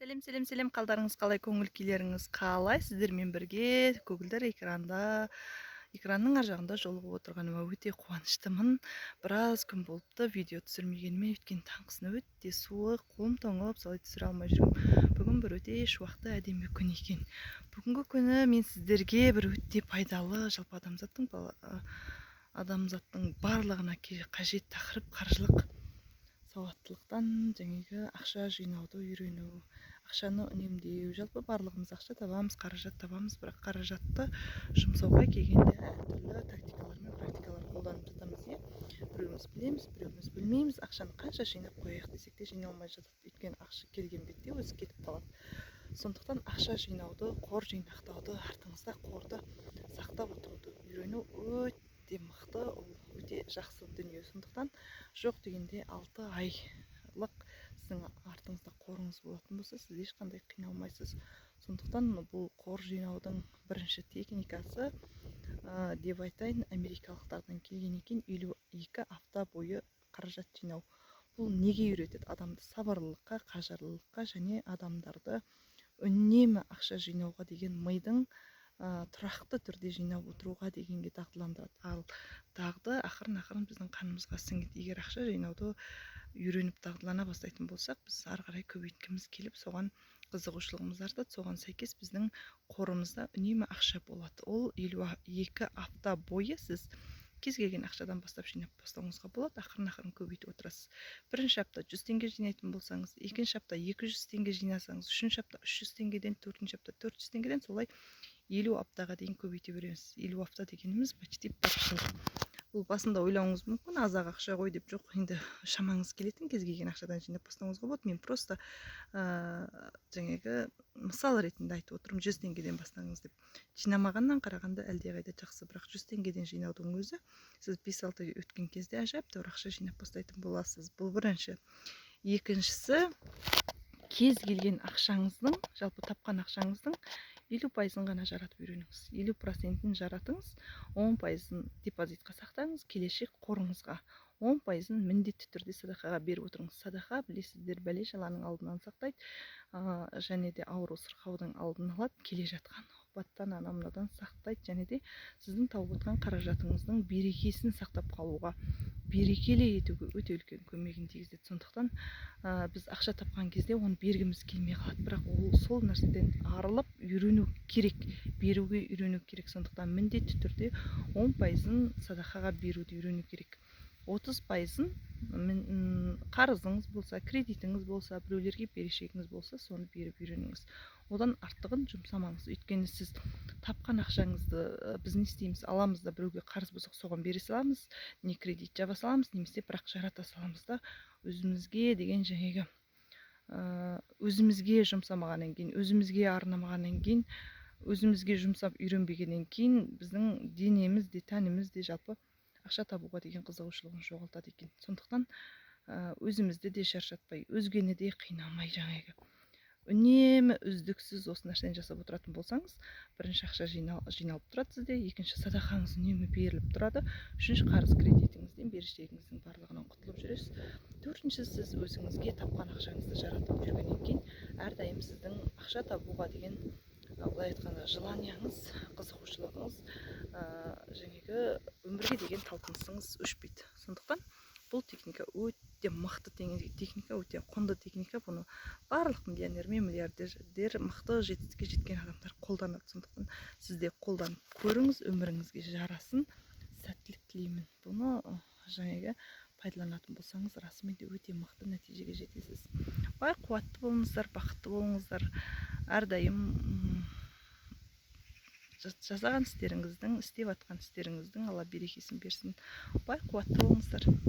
Сәлем, қалдарыңыз қалай, көңіл күйлеріңіз қалай? Сіздермен бірге көгілдір экранның ар жағында жолығып отырғаныма өте қуаныштымын. Біраз күн болыпты видео түсірмегеніме, өйткені таңғысына өте суық, қолым тоңып, солай түсіре алмай жүрмін. Бүгін бір өте шуақты әдемі күн екен. Бүгінгі күні мен сіздерге бір өте пайдалы, жалпы адамзаттың барлығына қажет тақырып қаржылық сауаттылықтан жаңағы ақша жинауды үйрену, ақшаны үнемдеу. Жалпы барлығымыз ақша табамыз, қаражат табамыз, бірақ қаражатты жұмсауға келгенде әртүрлі тактикалар мен практикалар қолданып жатамыз. Біреуміз білеміз, біреуміз білмейміз. Ақшаны қанша жинап қояйық десек те жинай алмай жатады. Өйткені ақша келген бетте өзі кетіп қалады. Сондықтан ақша жинауды, қор жинақтауды, артыңызда қорды сақтап отыруды үйрену өте мықты, ол өте жақсы дүние. Сондықтан жоқ дегенде 6 айлық сіздің артыңызда қорыңыз болатын болса, сіз ешқандай қиналмайсыз. Сондықтан бұл қор жинаудың бірінші техникасы деп айтайын, америкалықтардан келген екен. 52 апта бойы қаражат жинау. Бұл неге үйретеді? Адамды сабырлылыққа, қажырлылыққа және адамдарды үнемі ақша жинауға деген мидың тұрақты түрде жинап отыруға дегенге дағдыландырады. Ал дағды ақырын біздің қанымызға сіңеді. Егер ақша жинауды үйреніп дағдылана бастайтын болсақ, біз ары қарай көбейткіміз келіп, соған қызығушылығымыз артады. Соған сәйкес біздің қорымызда үнемі ақша болады. Ол 52 апта бойы сіз кез келген ақшадан бастап жинап бастауыңызға болады. Ақырын көбейтіп отырасыз. Бірінші апта 100 теңге жинайтын болсаңыз, екінші апта 200 теңге жинасаңыз, үшінші апта 300 теңгеден, төртінші апта 400 теңгеден, солай 50 аптаға дейін көбейте береміз. 50 апта дегеніміз почти 1 жыл. Бұл басында ойлауыңыз мүмкін, аз-ақ ақша ғой деп. Жоқ, енді шамаңыз келетін кез келген ақшадан жинап бастауыңызға болады. Мен просто жаңағы мысал ретінде айтып отырмын, 100 теңгеден бастаңыз деп. Жинамағаннан қарағанда әлдеқайда жақсы, бірақ 100 теңгеден жинаудың өзі сіз 5-6 өткен кезде әжептәуір ақша жинап бастайтын боласыз. Бұл бірінші. Екіншісі, кез келген ақшаңыздың, жалпы тапқан ақшаңыздың 50%-ын ғана жаратып үйреніңіз. 50%-ін жаратыңыз, 10%-ын депозитқа сақтаңыз, келешек қорыңызға. 10%-ын міндетті түрде садақаға беріп отырыңыз. Садақа, білесіздер, бәле-жаланың алдынан сақтайды, және де ауру сырқаудың алдын алады, келе жатқан апаттан, анау-мынадан сақтайды, және де сіздің тауып отқан қаражатыңыздың берекесін сақтап қалуға, берекелі етуге өте үлкен көмегін тигізеді. Сондықтан біз ақша тапқан кезде оны бергіміз келмей қалады, бірақ ол сол нәрседен арылып үйрену керек, беруге үйрену керек. Сондықтан міндетті түрде 10%-ын садақаға беруді үйрену керек. 30%-ын қарызыңыз болса, кредитіңіз болса, біреулерге берешегіңіз болса, соны беріп үйреніңіз. Одан артығын жұмсамаңыз. Өйткені сіз тапқан ақшаңызды біз не істейміз? Аламыз да, біреуге қарыз болсақ, соған бере саламыз, не кредит жаба саламыз, немесе бірақ жарата саламыз да, өзімізге деген жаңағы өзімізге жұмсамағаннан кейін, өзімізге арнамағаннан кейін, өзімізге жұмсап үйренбегеннен кейін біздің денеміз де, тәніміз де жалпы ақша табуға деген қызығушылығын жоғалтады екен. Сондықтан өзімізді де шаршатпай, өзгені де қинамай, жаңағы үнемі үздіксіз осы нәрсені жасап отыратын болсаңыз, бірінші ақша жиналып тұрады сізде, екінші садақаңыз үнемі беріліп тұрады, үшінші қарыз кредитіңізден, берешегіңіздің барлығынан құтылып жүресіз, төртінші сіз өзіңізге тапқан ақшаңызды жаратып жүргеннен кейін әрдайым сіздің ақша табуға деген, былай айтқанда, желанияңыз, қызығушылығыңыз, жаңағы өмірге деген талпынысыңыз өшпейді. Сондықтан бұл техника өте мықты техника, өте құнды техника. Бұны барлық миллионер мен миллиардер, мықты жетістікке жеткен адамдар қолданады. Сондықтан сіз де қолданып көріңіз, өміріңізге жарасын, сәттілік тілеймін. Бұны жаңағы пайдаланатын болсаңыз, расымен де өте мықты нәтижеге жетесіз. Бай қуатты болыңыздар, бақытты болыңыздар. Әрдайым жасаған істеріңіздің, істеп атқан істеріңіздің Алла берекесін берсін. Бай қуатты болыңыздар.